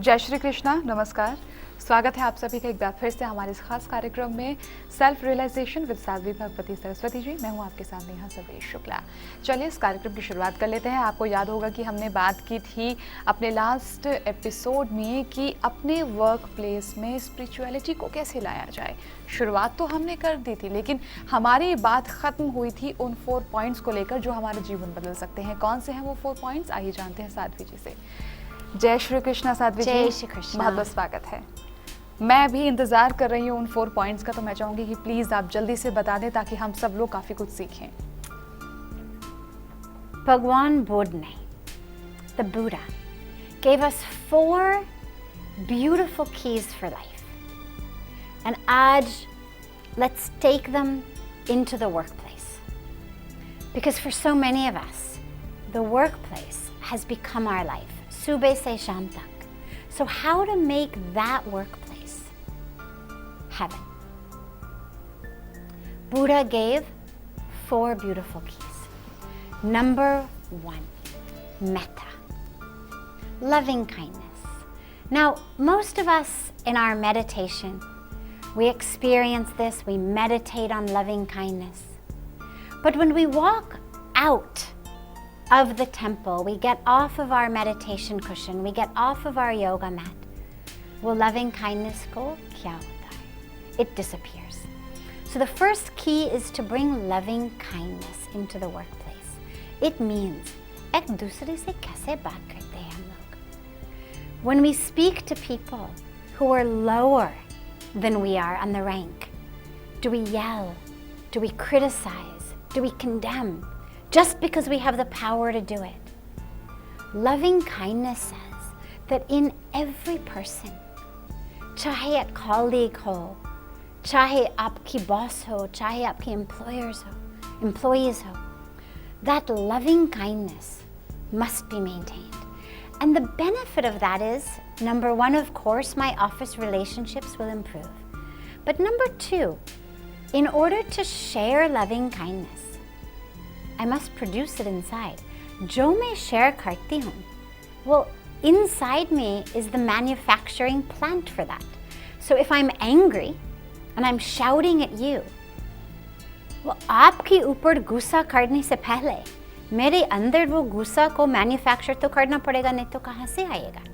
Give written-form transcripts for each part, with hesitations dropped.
जय श्री कृष्णा, नमस्कार। स्वागत है आप सभी का एक बार फिर से हमारे इस खास कार्यक्रम में self realization with Sadhvi Bhagwati Saraswati ji. मैं हूं आपके साथ नेहा सर्वेश शुक्ला। चलिए इस कार्यक्रम की शुरुआत कर लेते हैं। आपको याद होगा कि हमने बात की थी अपने लास्ट एपिसोड में कि अपने वर्क प्लेस में स्पिरिचुअलिटी को कैसे लाया जाए। शुरुआत तो हमने कर दी थी, लेकिन हमारी बात ख़त्म हुई थी उन 4 पॉइंट्स को लेकर जो हमारा जीवन बदल सकते हैं। कौन से हैं वो 4 पॉइंट्स, आइए जानते हैं साध्वी जी से। जय श्री कृष्णा साध्वी जी। जय श्री कृष्णा। बहुत बहुत स्वागत है। मैं भी इंतज़ार कर रही हूँ उन 4 पॉइंट्स का, तो मैं चाहूँगी कि प्लीज़ आप जल्दी से बता दें ताकि हम सब लोग काफ़ी कुछ सीखें। भगवान बुद्ध ने, the Buddha, gave us 4 beautiful keys for life. And आज, let's take them into the workplace. Because for so many of us, the workplace has become our life. सुबह से शाम तक. So how to make that workplace heaven? Buddha gave 4 beautiful keys. Number 1, metta, loving kindness. Now, most of us in our meditation, we experience this, we meditate on loving kindness. But when we walk out of the temple, we get off of our meditation cushion, we get off of our yoga mat, will loving kindness go? Kya hota hai? It disappears. So the first key is to bring loving kindness into the workplace. It means ek dusre se kaise baat karte hain hum log. When we speak to people who are lower than we are on the rank, do we yell? Do we criticize? Do we condemn? Just because we have the power to do it. Loving kindness says that in every person, chahe a colleague ho, chahe aapki boss ho, chahe aapki employees ho, that loving kindness must be maintained. And the benefit of that is, number 1, of course, my office relationships will improve. But number 2, in order to share loving kindness, I must produce it inside. Jo main share karti hoon, well, inside me is the manufacturing plant for that. So if I'm angry and I'm shouting at you, well, aapke upar gussa karne se pehle mere andar wo gussa ko manufacture to karna padega, nahi to kahan se aayega?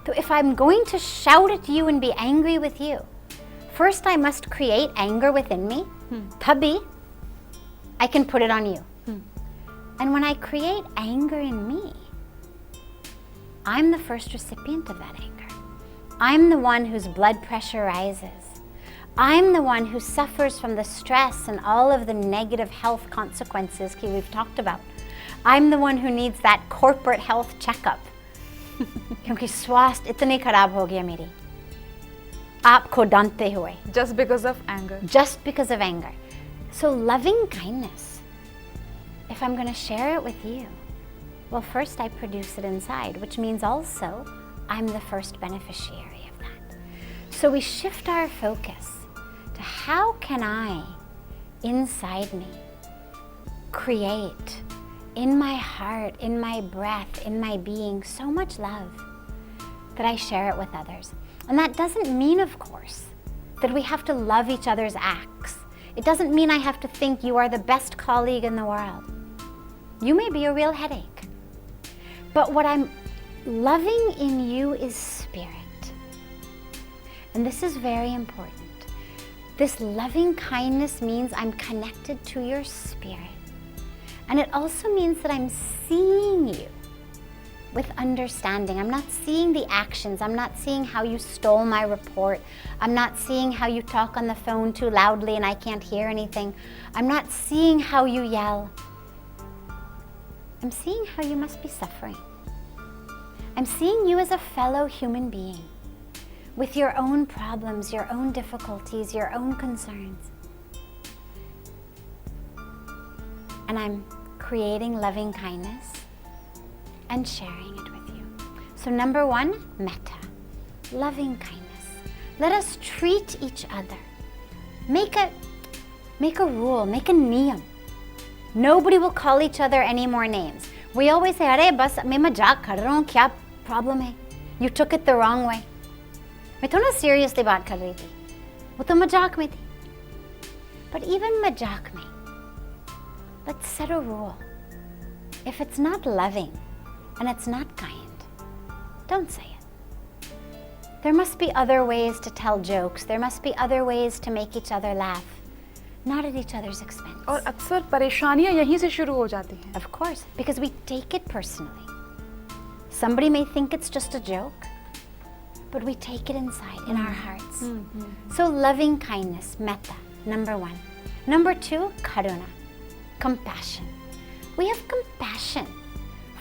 So if I'm going to shout at you and be angry with you, first I must create anger within me. Tabhi I can put it on you. And when I create anger in me, I'm the first recipient of that anger. I'm the one whose blood pressure rises. I'm the one who suffers from the stress and all of the negative health consequences that we've talked about. I'm the one who needs that corporate health checkup. क्योंकि स्वास्थ्य इतनी खराब हो गया मेरी आपको डांटते हुए. Just because of anger. Just because of anger. So loving kindness, if I'm going to share it with you, well, first I produce it inside, which means also I'm the first beneficiary of that. So we shift our focus to how can I, inside me, create in my heart, in my breath, in my being, so much love that I share it with others. And that doesn't mean, of course, that we have to love each other's acts. It doesn't mean I have to think you are the best colleague in the world. You may be a real headache. But what I'm loving in you is spirit. And this is very important. This loving kindness means I'm connected to your spirit. And it also means that I'm seeing you with understanding. I'm not seeing the actions. I'm not seeing how you stole my report. I'm not seeing how you talk on the phone too loudly and I can't hear anything. I'm not seeing how you yell. I'm seeing how you must be suffering. I'm seeing you as a fellow human being with your own problems, your own difficulties, your own concerns. And I'm creating loving kindness and sharing it with you. So number 1, metta, loving kindness. Let us treat each other. Make a rule, make a niyam. Nobody will call each other any more names. We always say, "Arey bas, main mazak kar raha hu, kya problem hai?" You took it the wrong way. मैं थोड़ा seriously बात कर रही थी, वो तो मजाक में थी. But even मजाक में, let's set a rule. If it's not loving and it's not kind, don't say it. There must be other ways to tell jokes. There must be other ways to make each other laugh, not at each other's expense. और अक्सर परेशानियां यहीं से शुरू हो जाती हैं. Of course, because we take it personally. Somebody may think it's just a joke, but we take it inside in our hearts. So loving kindness, metta, number 1. Number 2, karuna, compassion. We have compassion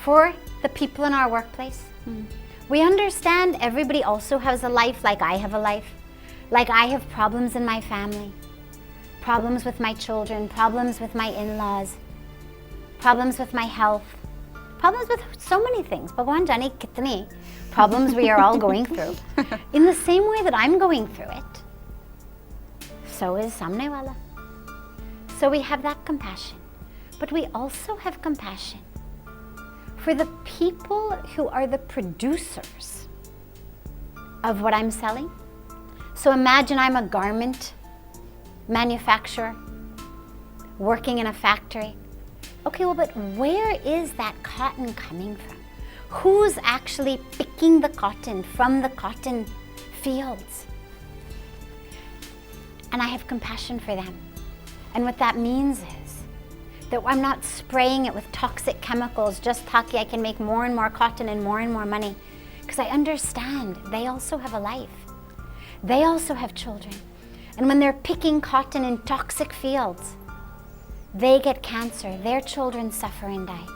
for the people in our workplace. We understand everybody also has a life like I have a life. Like I have problems in my family, problems with my children, problems with my in-laws, problems with my health, problems with so many things. Bhagwan jane kitne problems we are all going through. In the same way that I'm going through it, so is samne wala. So we have that compassion. But we also have compassion for the people who are the producers of what I'm selling. So imagine I'm a garment manufacturer working in a factory. Okay, well, but where is that cotton coming from? Who's actually picking the cotton from the cotton fields? And I have compassion for them. And what that means is that I'm not spraying it with toxic chemicals just taki I can make more and more cotton and more money. Because I understand they also have a life. They also have children. And when they're picking cotton in toxic fields, they get cancer, their children suffer and die.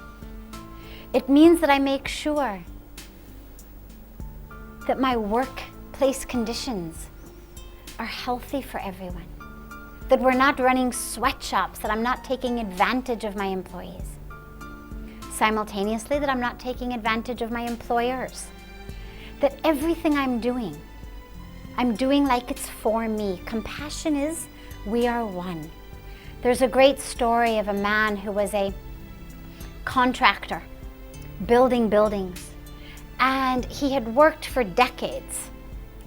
It means that I make sure that my workplace conditions are healthy for everyone. That we're not running sweatshops, that I'm not taking advantage of my employees. Simultaneously, that I'm not taking advantage of my employers. That everything I'm doing like it's for me. Compassion is, we are one. There's a great story of a man who was a contractor, building buildings. And he had worked for decades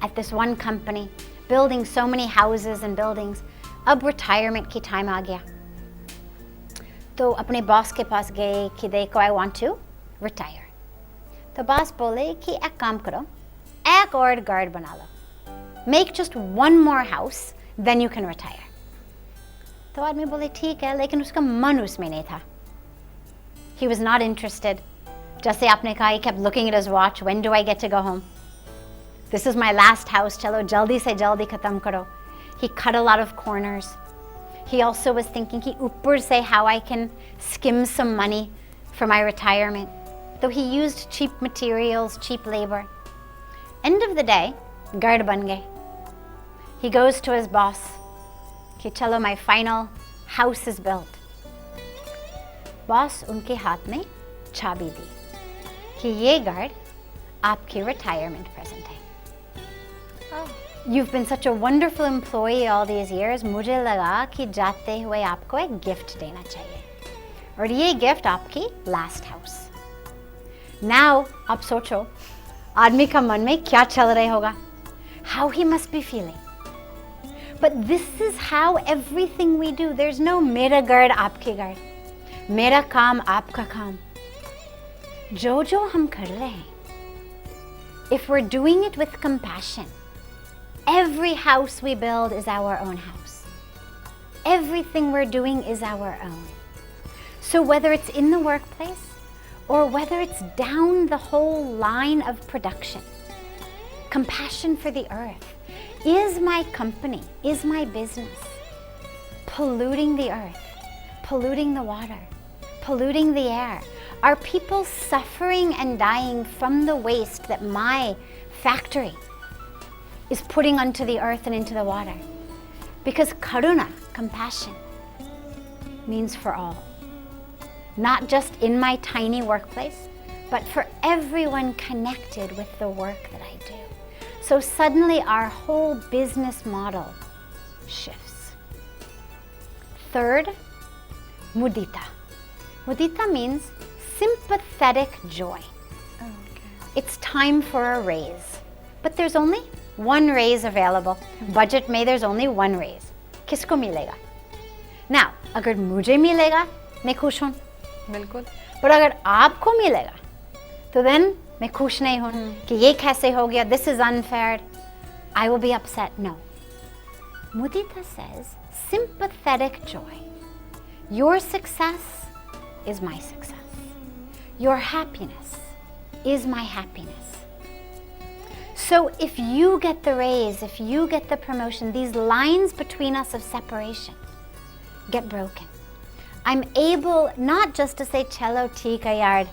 at this one company, building so many houses and buildings. अब retirement की time आ गया, तो अपने boss के पास गए कि देखो I want to retire. तो boss बोले कि एक काम करो, एक और घर बना लो. Make just one more house, then you can retire. तो आदमी बोले ठीक है, लेकिन उसका मन उसमें नहीं था. He was not interested. जैसे आपने कहा, he kept looking at his watch. When do I get to go home? This is my last house. चलो जल्दी से जल्दी खत्म करो. He cut a lot of corners. He also was thinking कि ऊपर से how I can skim some money for my retirement. Though he used cheap materials, cheap labor. End of the day, घर बन गए. He goes to his boss कि चलो my final house is built. Boss उनके हाथ में चाबी दी कि ये घर आपकी retirement present है. You've been such a wonderful employee all these years. मुझे लगा कि जाते हुए आपको एक gift देना चाहिए. और ये gift आपकी last house. Now, आप सोचो, आदमी का मन में क्या चल रहा होगा? How he must be feeling. But this is how everything we do. There's no मेरा घर आपके घर, मेरा काम आपका काम. जो हम कर रहे हैं, if we're doing it with compassion, every house we build is our own house. Everything we're doing is our own. So whether it's in the workplace or whether it's down the whole line of production, compassion for the earth. Is my company, is my business polluting the earth, polluting the water, polluting the air? Are people suffering and dying from the waste that my factory is putting onto the earth and into the water? Because karuna, compassion, means for all. Not just in my tiny workplace, but for everyone connected with the work that I do. So suddenly our whole business model shifts. Third, mudita. Mudita means sympathetic joy. Okay. it's time for a raise. But there's only one raise available. Budget में there's only one raise. किसको मिलेगा? Now, अगर मुझे मिलेगा, मैं खुश हूँ. बिल्कुल. पर अगर आपको मिलेगा, तो then मैं खुश नहीं हूँ कि ये कैसे हो गया? This is unfair. I will be upset. No. Mudita says, sympathetic joy. Your success is my success. Your happiness is my happiness. So if you get the raise, if you get the promotion, these lines between us of separation get broken. I'm able not just to say, chalo theek hai yaar,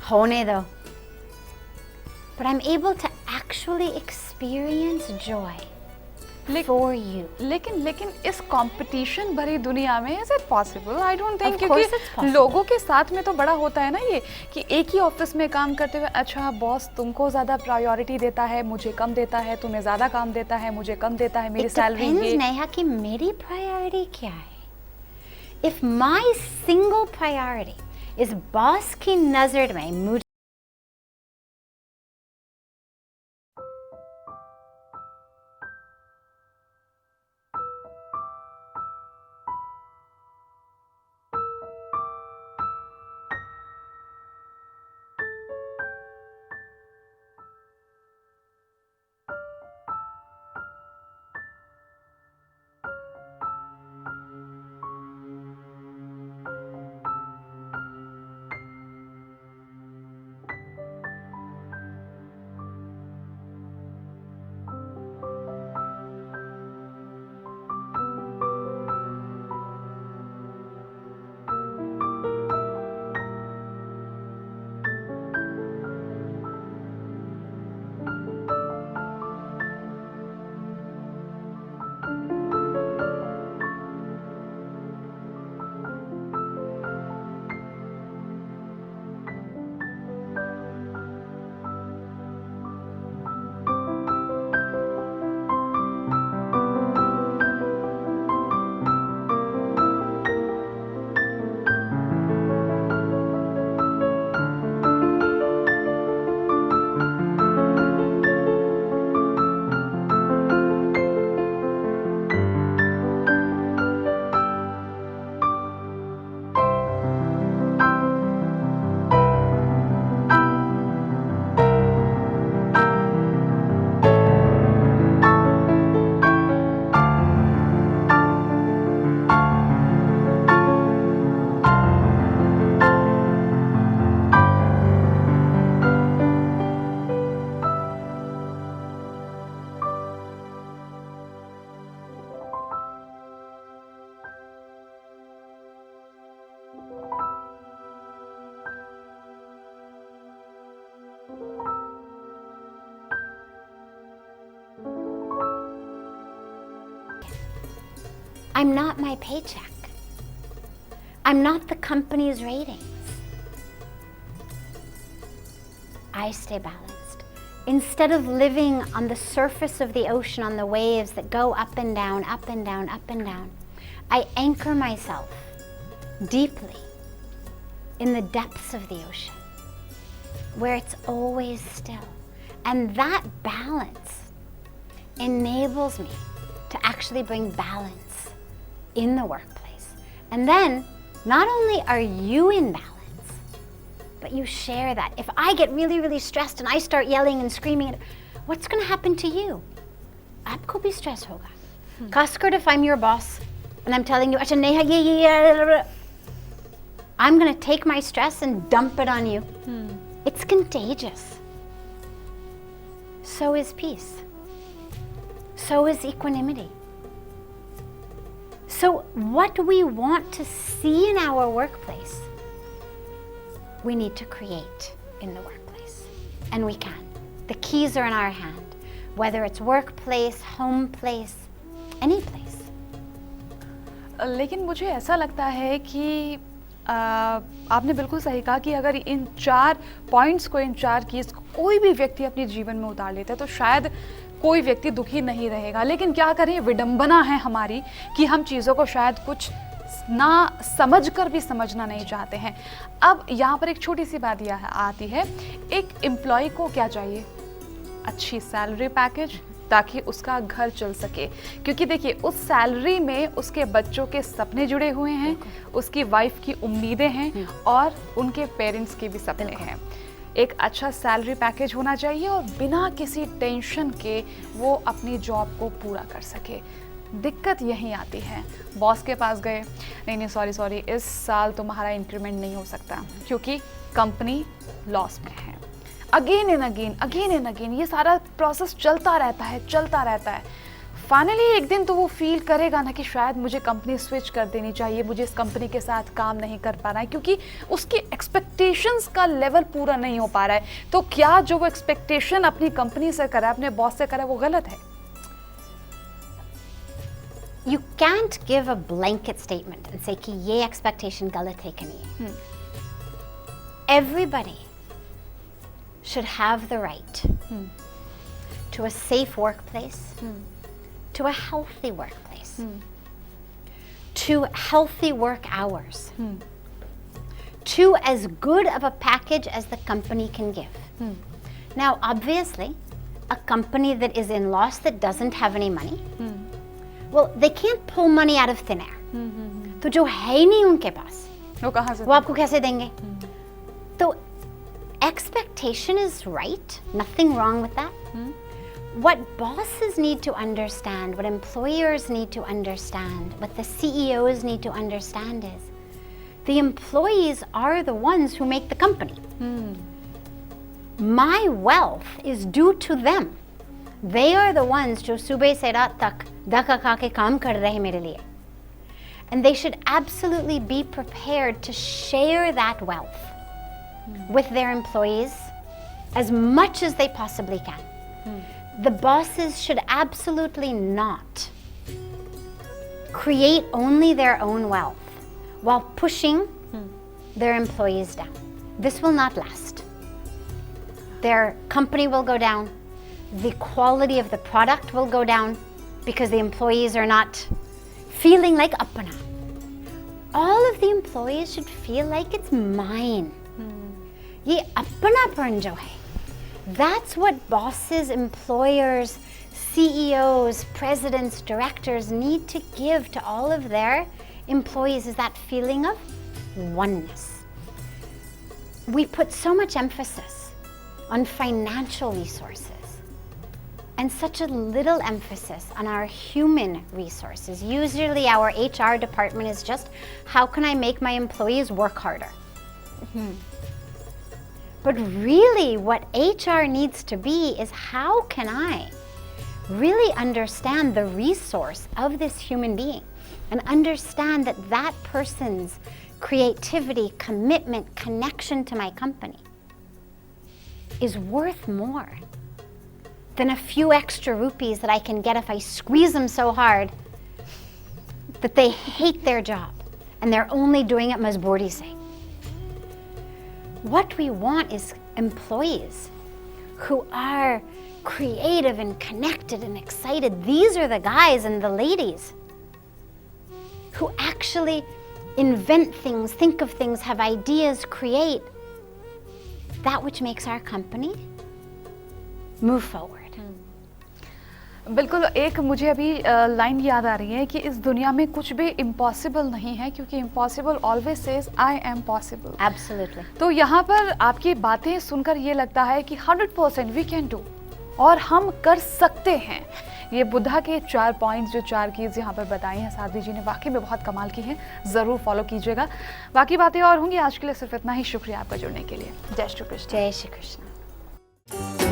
hone do, but I'm able to actually experience joy for you. लेकिन इस competition भरी दुनिया में is it possible? I don't think, Of course it's क्योंकि possible. लोगों के साथ में तो बड़ा होता है ना ये कि एक ही ऑफिस में काम करते हुए अच्छा बॉस तुमको ज़्यादा प्रायोरिटी देता है, मुझे कम देता है, तुम्हें ज़्यादा काम देता है, मुझे कम देता है, मेरी It सैलरी depends, ये. नेहा, कि मेरी प्रायोरिटी क्या है. If my single priority is boss की नजर में मुझे I'm not my paycheck. I'm not the company's ratings. I stay balanced. Instead of living on the surface of the ocean, on the waves that go up and down, up and down, up and down, I anchor myself deeply in the depths of the ocean, where it's always still. And that balance enables me to actually bring balance in the workplace. And then, not only are you in balance, but you share that. If I get really, really stressed and I start yelling and screaming, what's going to happen to you? Aapko bhi stress hoga. Khaskar if I'm your boss and I'm telling you, Acha Neha, yeah. I'm going to take my stress and dump it on you. It's contagious. So is peace. So is equanimity. So what we want to see in our workplace, we need to create in the workplace. And we can. The keys are in our hand. Whether it's workplace, home place, any place. लेकिन मुझे ऐसा लगता है कि आपने बिल्कुल सही कहा कि अगर इन 4 पॉइंट्स को, इन 4 कीज को कोई भी व्यक्ति अपने जीवन में उतार लेता है तो शायद कोई व्यक्ति दुखी नहीं रहेगा। लेकिन क्या करें, विडंबना है हमारी कि हम चीज़ों को शायद कुछ ना समझ कर भी समझना नहीं चाहते हैं। अब यहाँ पर एक छोटी सी बात यह आती है, एक एम्प्लॉय को क्या चाहिए? अच्छी सैलरी पैकेज, ताकि उसका घर चल सके, क्योंकि देखिए उस सैलरी में उसके बच्चों के सपने जुड़े हुए हैं, उसकी वाइफ की उम्मीदें हैं और उनके पेरेंट्स के भी सपने हैं। एक अच्छा सैलरी पैकेज होना चाहिए और बिना किसी टेंशन के वो अपनी जॉब को पूरा कर सके। दिक्कत यहीं आती है, बॉस के पास गए, नहीं सॉरी इस साल तुम्हारा इंक्रीमेंट नहीं हो सकता क्योंकि कंपनी लॉस में है। अगेन एंड अगेन ये सारा प्रोसेस चलता रहता है। फाइनली एक दिन तो वो फील करेगा ना कि शायद मुझे कंपनी स्विच कर देनी चाहिए, मुझे इस कंपनी के साथ काम नहीं कर पा रहा है क्योंकि उसकी एक्सपेक्टेशंस का लेवल पूरा नहीं हो पा रहा है। तो क्या जो वो एक्सपेक्टेशन अपनी कंपनी से करा, अपने बॉस से करा, वो गलत है? You can't give a blanket statement and say कि ये expectation गलत है कि नहीं। Everybody should have the right to a safe workplace, to a healthy workplace, to healthy work hours, to as good of a package as the company can give. Now, obviously, a company that is in loss, that doesn't have any money, well, they can't pull money out of thin air. तो जो है ही नहीं उनके पास, वो कहाँ से वो आपको कैसे देंगे? तो expectation is right, nothing wrong with that. What bosses need to understand, what employers need to understand, what the CEOs need to understand is the employees are the ones who make the company. My wealth is due to them. They are the ones जो सुबह से रात तक धक्का खा के काम कर रहे हैं मेरे लिए. And they should absolutely be prepared to share that wealth with their employees as much as they possibly can. The bosses should absolutely not create only their own wealth while pushing their employees down. This will not last. Their company will go down. The quality of the product will go down because the employees are not feeling like apna. All of the employees should feel like it's mine. ये अपनापन जो है, that's what bosses, employers, CEOs, presidents, directors need to give to all of their employees, is that feeling of oneness. We put so much emphasis on financial resources and such a little emphasis on our human resources. Usually our HR department is just, how can I make my employees work harder? But really what HR needs to be is, how can I really understand the resource of this human being and understand that that person's creativity, commitment, connection to my company is worth more than a few extra rupees that I can get if I squeeze them so hard that they hate their job and they're only doing it majboori se. What we want is employees who are creative and connected and excited. These are the guys and the ladies who actually invent things, think of things, have ideas, create that which makes our company move forward. बिल्कुल, एक मुझे अभी line याद आ रही है कि इस दुनिया में कुछ भी इम्पॉसिबल नहीं है, क्योंकि impossible always says I am possible. Absolutely. तो यहाँ पर आपकी बातें सुनकर ये लगता है कि 100% वी कैन डू, और हम कर सकते हैं. ये बुद्धा के 4 पॉइंट्स, जो 4 कीज यहाँ पर बताई हैं साध्वी जी ने, वाकई में बहुत कमाल की हैं. ज़रूर फॉलो कीजिएगा. बाकी बातें और होंगी. आज के लिए सिर्फ इतना ही. शुक्रिया आपका जुड़ने के लिए. जय श्री कृष्ण. जय श्री कृष्ण.